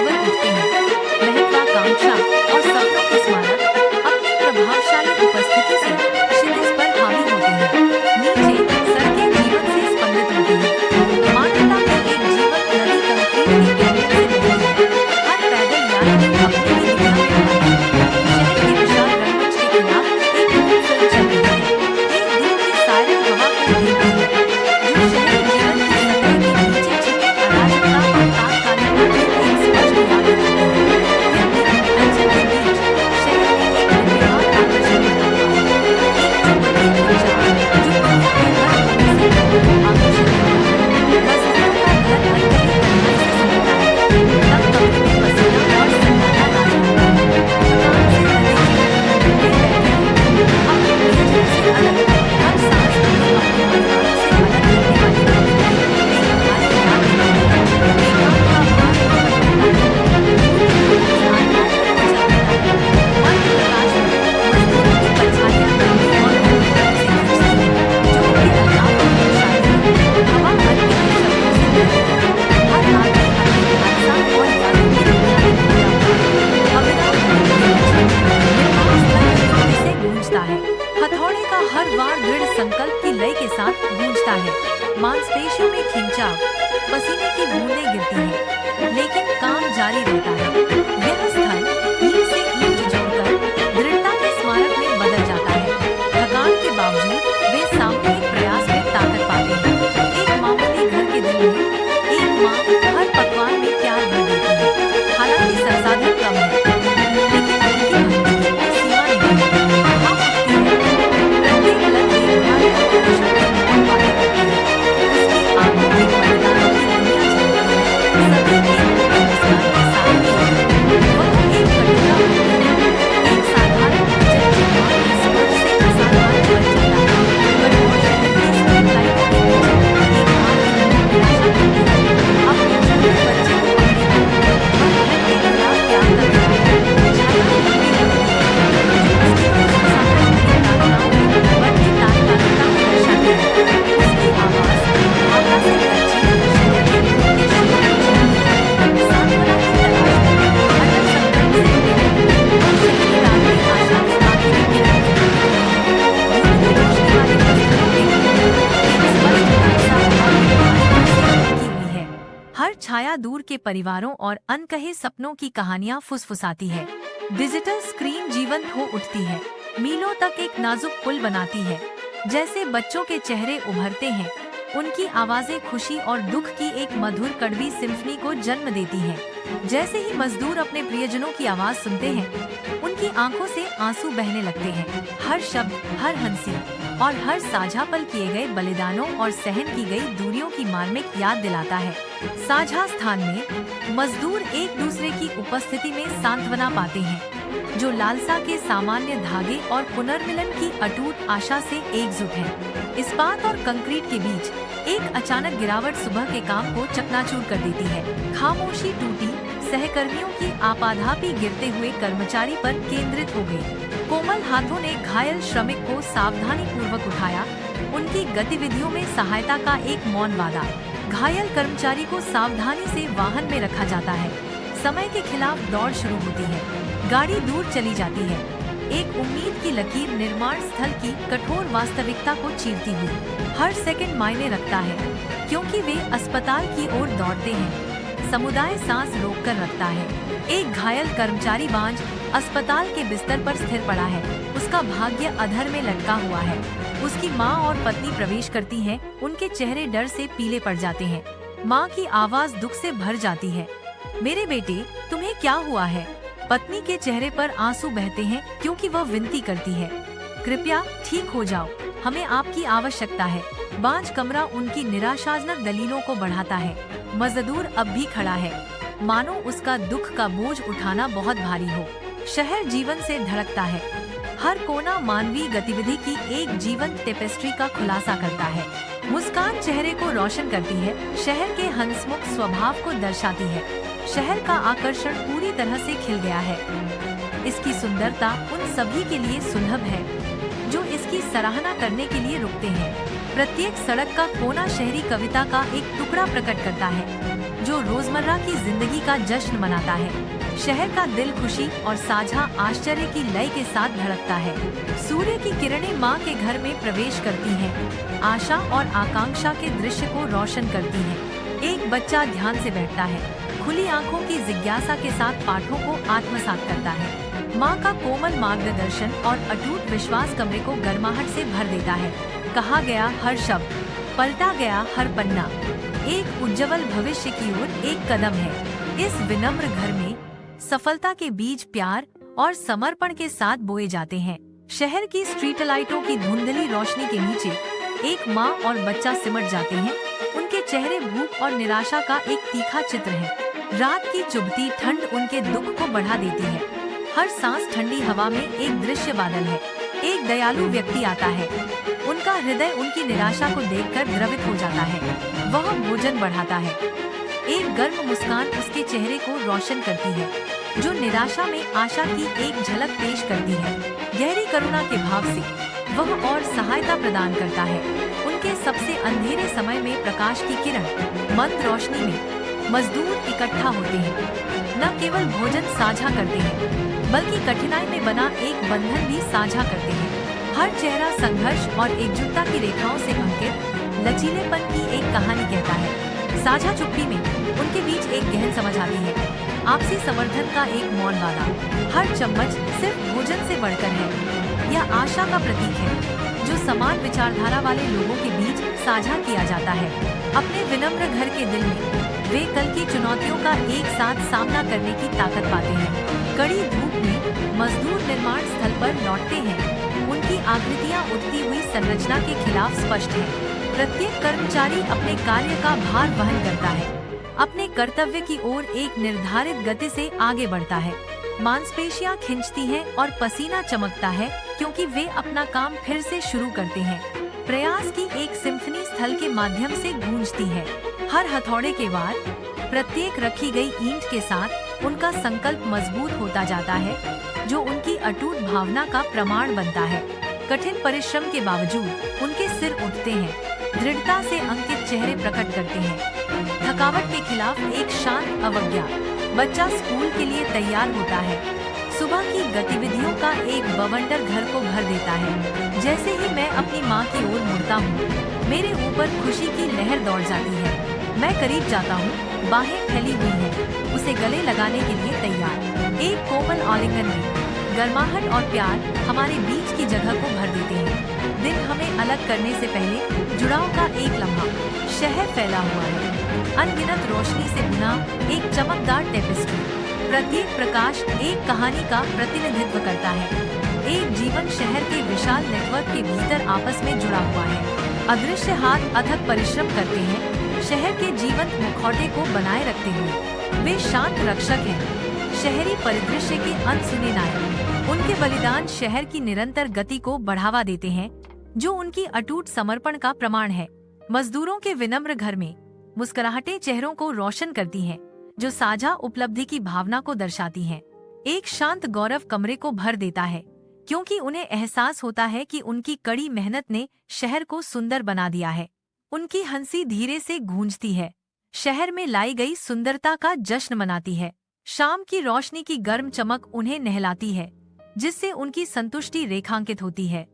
उजागर उठते हैं। महत्वाकांक्षा और सपनों के स्मारक अपनी प्रभावशाली उपस्थिति से क्षितिज पर हावी होते हैं। नीचे सड़कें जीवन से स्पंदित होती हैं। मानवता की एक जीवंत नदी कंक्रीट के कैनियन से बहती है। हर पैदल यात्री अपनी ही दुनिया में भाग है। शहर के विशाल रंगमंच के खिलाफ एक मूक फिल्म चल रही है। एक दूर की सायरन हवा को भेजती है, जो शहरी जीवन की सतह के नीचे छिपी अराजकता और तात्कालिकता की एक स्पष्ट याद दिलाती है। हलचल के बीच शहर में एक निर्विवाद आकर्षण बना हुआ है। एक चुंबकीय खिंचाव जो दुनिया के हर कोने से लोगों को आकर्षित करता है। मजदूरों का घर अनकही तन्हाई से सिमटता है। तब कमरे में पसीना और सन्नाटा राज करता है। थकान से लदे चेहरे वे बैठे हैं, अपने प्रियजनों से अलग, हर सांस उन्हें अपने परिवारों से अलग करने वाली होती है। एक भारी याद दिलाती है, एकांत का भार उन पर पड़ता है। दूर के लोगों की आत्माओं को जगाता है। मंद प्रकाश में मजदूरों की परछाइयां लंबी और हल्की रंग से खींचती हैं, जो उनके अलगाव को दर्शाती है। हवा अनकही शब्दों से भरी है। हर आदमी अपने हादसा और यादों की दुनिया में खोया हुआ है। अविराम धूप के पीछे निर्माण स्थल गतिविधि से गूंजता है। हथौड़े का हर वार दृढ़ संकल्प की लय के साथ गूंजता है। मांसपेशियों में खिंचाव, पसीने की बूंदें गिरती हैं, लेकिन काम जारी रहता है। यह स्थल ईंट से ईंट जोड़कर दृढ़ता के स्मारक में बदल जाता है। थकान के बावजूद वे सामूहिक प्रयास में ताकत पाते हैं। एक मामूली घर के दिल में एक माँ हर पकवान में प्यार भर देती है। हालांकि संसाधन कम है, लेकिन उनकी मेहनत की कोई सीमा नहीं है। हाँ उठती है, प्रत्येक लत देखभाल और पोषण के मोल पाने लगती है। उसकी आंखों में बलिदानों की दुनिया झलकती है। सभी एक मुट्ठी मुस्कान के साथ खिलते हैं। वह एक कटोरा भरती है, एक साधारण भोजन जो माँ के स्पर्श से असाधारण बन जाता है। कठोर शहर की स्ट्रीट लाइटों के पीछे एक माँ की नींद निराशा करती है। अपने छोटे बच्चे को पकड़े हुए वह घर के खिलाफ त्याग कर रहा है। छाया लंबी होती है, जो उसकी फुसफुसाहट भरी प्रार्थनाओं में बढ़ती तात्कालिकता को दर्शाती है। उसकी आवाज भावना से कच्ची शहर के दूर के शोर को छूती है। सांत्वना की तलाश में, अटल संकल्प से प्रेरित, और शहरी रात में आशा की आखिरी किरण की प्रतीक्षा है। धूप की रोशनी वाले वस्त्रों के भीतर एक स्पष्ट नक्शा हवा में बारीकी से लिखी हुई है। हर छाया दूर के परिवारों और अनकहे सपनों की कहानियां फुसफुसाती है। डिजिटल स्क्रीन जीवंत हो उठती है, मीलों तक एक नाजुक पुल बनाती है। जैसे बच्चों के चेहरे उभरते हैं, उनकी आवाजें खुशी और दुख की एक मधुर कड़वी सिम्फनी को जन्म देती हैं। जैसे ही मजदूर अपने प्रियजनों की आवाज सुनते हैं, उनकी आंखों से आंसू बहने लगते हैं। हर शब्द, हर हंसी और हर साझा पल किए गए बलिदानों और सहन की गई दूरियों की मार्मिक याद दिलाता है। साझा स्थान में मजदूर एक दूसरे की उपस्थिति में सांत्वना पाते हैं, जो लालसा के सामान्य धागे और पुनर्मिलन की अटूट आशा से एकजुट है। इस्पात और कंक्रीट के बीच एक अचानक गिरावट सुबह के काम को चकनाचूर कर देती है। खामोशी टूटी, सहकर्मियों की आपाधापी गिरते हुए कर्मचारी पर केंद्रित हो गई। कोमल हाथों ने घायल श्रमिक को सावधानी पूर्वक उठाया, उनकी गतिविधियों में सहायता का एक मौन वादा। घायल कर्मचारी को सावधानी से वाहन में रखा जाता है। समय के खिलाफ दौड़ शुरू होती है। गाड़ी दूर चली जाती है। एक उम्मीद की लकीर निर्माण स्थल की कठोर वास्तविकता को चीरती हुई। हर सेकंड मायने रखता है, क्योंकि वे अस्पताल की ओर दौड़ते हैं। समुदाय सांस रोककर रखता है। एक घायल कर्मचारी बांझ अस्पताल के बिस्तर पर स्थिर पड़ा है। उसका भाग्य अधर में लटका हुआ है। उसकी माँ और पत्नी प्रवेश करती हैं। उनके चेहरे डर से पीले पड़ जाते हैं। माँ की आवाज दुख से भर जाती है, मेरे बेटे, तुम्हें क्या हुआ है? पत्नी के चेहरे पर आंसू बहते हैं, क्योंकि वह विनती करती है, कृपया ठीक हो जाओ, हमें आपकी आवश्यकता है। बांझ कमरा उनकी निराशाजनक दलीलों को बढ़ाता है। मजदूर अब भी खड़ा है, मानो उसका दुख का बोझ उठाना बहुत भारी हो। शहर जीवन से धड़कता है। हर कोना मानवीय गतिविधि की एक जीवंत टेपेस्ट्री का खुलासा करता है। मुस्कान चेहरे को रोशन करती है, शहर के हंसमुख स्वभाव को दर्शाती है। शहर का आकर्षण पूरी तरह से खिल गया है। इसकी सुंदरता उन सभी के लिए सुलभ है जो इसकी सराहना करने के लिए रुकते हैं। प्रत्येक सड़क का कोना शहरी कविता का एक टुकड़ा प्रकट करता है। जो रोजमर्रा की जिंदगी का जश्न मनाता है। शहर का दिल खुशी और साझा आश्चर्य की लय के साथ धड़कता है। सूर्य की किरणें माँ के घर में प्रवेश करती हैं, आशा और आकांक्षा के दृश्य को रोशन करती हैं। एक बच्चा ध्यान से बैठता है, खुली आंखों की जिज्ञासा के साथ पाठों को आत्मसात करता है। माँ का कोमल मार्गदर्शन और अटूट विश्वास कमरे को गर्माहट से भर देता है। कहा गया हर शब्द, पलटा गया हर पन्ना, एक उज्जवल भविष्य की ओर एक कदम है। इस विनम्र घर में सफलता के बीज प्यार और समर्पण के साथ बोए जाते हैं। शहर की स्ट्रीट लाइटों की धुंधली रोशनी के नीचे एक माँ और बच्चा सिमट जाते हैं। उनके चेहरे भूख और निराशा का एक तीखा चित्र है। रात की चुभती ठंड उनके दुख को बढ़ा देती है। हर सांस ठंडी हवा में एक दृश्य बादल है। एक दयालु व्यक्ति आता है, उनका हृदय उनकी निराशा को देखकर द्रवित हो जाता है। वह भोजन बढ़ाता है, एक गर्म मुस्कान उसके चेहरे को रोशन करती है, जो निराशा में आशा की एक झलक पेश करती है। गहरी करुणा के भाव से वह और सहायता प्रदान करता है। उनके सबसे अंधेरे समय में प्रकाश की किरण, मंद रोशनी में मजदूर इकट्ठा होते हैं। न केवल भोजन साझा करते हैं, बल्कि कठिनाई में बना एक बंधन भी साझा करते हैं। हर चेहरा संघर्ष और एकजुटता की रेखाओं से अंकित लचीलेपन की एक कहानी कहता है। साझा चुप्पी में उनके बीच एक गहन समझ आती है, आपसी समर्थन का एक मौन वादा। हर चम्मच सिर्फ भोजन से बढ़कर है, यह आशा का प्रतीक है जो समान विचारधारा वाले लोगों के बीच साझा किया जाता है। अपने विनम्र घर के दिल में वे कल की चुनौतियों का एक साथ सामना करने की ताकत पाते हैं। कड़ी धूप में मजदूर निर्माण स्थल पर लौटते हैं, उनकी आकृतियां उठती हुई संरचना के खिलाफ स्पष्ट है। प्रत्येक कर्मचारी अपने कार्य का भार वहन करता है, अपने कर्तव्य की ओर एक निर्धारित गति से आगे बढ़ता है। मांसपेशियां खिंचती हैं और पसीना चमकता है, क्योंकि वे अपना काम फिर से शुरू करते हैं। प्रयास की एक सिम्फनी स्थल के माध्यम से गूंजती है। हर हथौड़े के वार, प्रत्येक रखी गई ईंट के साथ उनका संकल्प मजबूत होता जाता है, जो उनकी अटूट भावना का प्रमाण बनता है। कठिन परिश्रम के बावजूद उनके सिर उठते हैं, दृढ़ता से अंकित चेहरे प्रकट करते हैं। थकावट के खिलाफ एक शांत अवज्ञा। बच्चा स्कूल के लिए तैयार होता है, सुबह की गतिविधियों का एक बवंडर घर को भर देता है। जैसे ही मैं अपनी माँ की ओर मुड़ता हूँ, मेरे ऊपर खुशी की लहर दौड़ जाती है। मैं करीब जाता हूँ, बाहें फैली हुई हैं, उसे गले लगाने के लिए तैयार। एक कोमल आलिंगन में गर्माहट और प्यार हमारे बीच की जगह को भर देते हैं। दिन हमें अलग करने से पहले जुड़ाव का एक लम्हा। शहर फैला हुआ है, अनगिनत रोशनी से बुना एक चमकदार टेपेस्ट्री। प्रत्येक प्रकाश एक कहानी का प्रतिनिधित्व करता है। एक जीवन शहर के विशाल नेटवर्क के भीतर आपस में जुड़ा हुआ है। अदृश्य हाथ अथक परिश्रम करते हैं, शहर के जीवंत मुखौटे को बनाए रखते हुए। वे शांत रक्षक हैं, शहरी परिदृश्य के अनसुने नायक। उनके बलिदान शहर की निरंतर गति को बढ़ावा देते हैं, जो उनकी अटूट समर्पण का प्रमाण है। मजदूरों के विनम्र घर में मुस्कुराहटें चेहरों को रोशन करती हैं, जो साझा उपलब्धि की भावना को दर्शाती हैं। एक शांत गौरव कमरे को भर देता है, क्योंकि उन्हें एहसास होता है कि उनकी कड़ी मेहनत ने शहर को सुंदर बना दिया है। उनकी हंसी धीरे से गूंजती है, शहर में लाई गई सुंदरता का जश्न मनाती है। शाम की रोशनी की गर्म चमक उन्हें नहलाती है, जिससे उनकी संतुष्टि रेखांकित होती है।